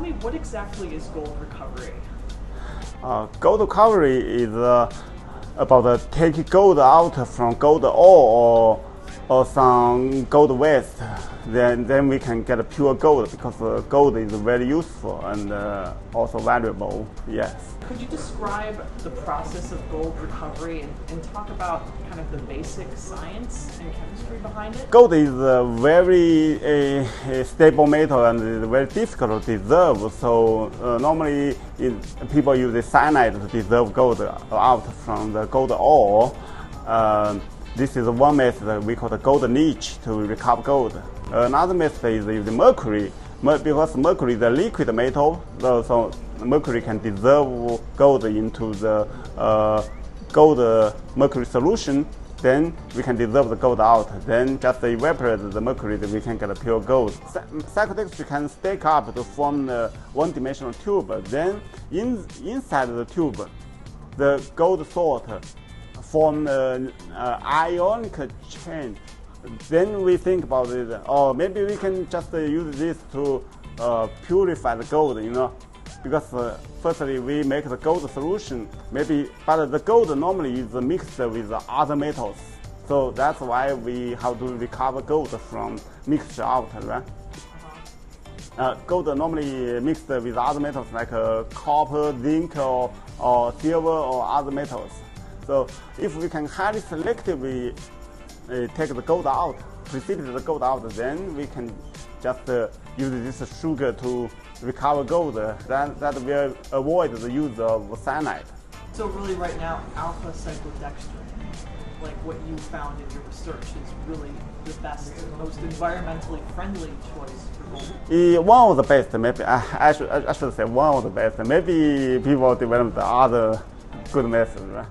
me, what exactly is gold recovery? Gold recovery is about taking gold out from gold ore or some gold waste. Then we can get a pure gold, because gold is very useful and also valuable. Yes. Could you describe the process of gold recovery and talk about kind of the basic science and chemistry behind it? Gold is a very stable metal and is very difficult to dissolve. So normally people use the cyanide to dissolve gold out from the gold ore. This is one method we call the gold leach to recover gold. Another method is using mercury, because mercury is a liquid metal, so mercury can dissolve gold into the gold mercury solution. Then we can dissolve the gold out. Then just evaporate the mercury, then we can get a pure gold. Cyclodextrin can stack up to form the one-dimensional tube. Then inside the tube, the gold salt form ionic chain. Then we think about it. Oh, maybe we can just use this to purify the gold, because firstly we make the gold solution. But the gold normally is mixed with other metals. So that's why we have to recover gold from mixture out, right? Gold normally mixed with other metals like copper, zinc, or silver, or other metals. So if we can highly selectively take the gold out, precipitate the gold out, then we can just use this sugar to recover gold. That will avoid the use of cyanide. So really right now, alpha cyclodextrin, like what you found in your research, is really the best, most environmentally friendly choice for gold? One of the best, maybe. I should say one of the best. Maybe people develop the other good methods, right?